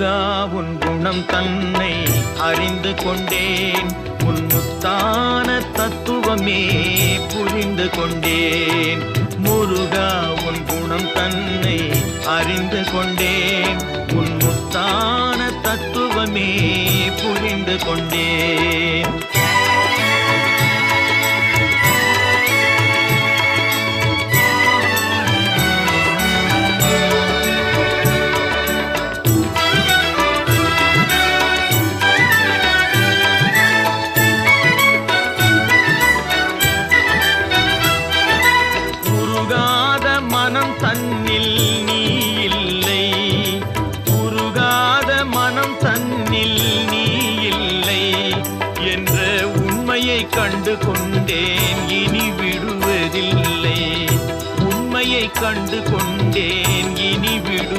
முருகா உன் குணம் தன்னை அறிந்து கொண்டேன், உன் முத்தான தத்துவமே புரிந்து கொண்டேன். முருகா உன் குணம் தன்னை அறிந்து கொண்டேன், உன் முத்தான தத்துவமே புரிந்து கொண்டேன். மனம் தன்னில் நீ இல்லை, உருகாத மனம் தன்னில் நீ இல்லை என்ற உண்மையை கண்டு கொண்டேன், இனி விடுவதில்லை. உண்மையை கண்டு கொண்டேன், இனி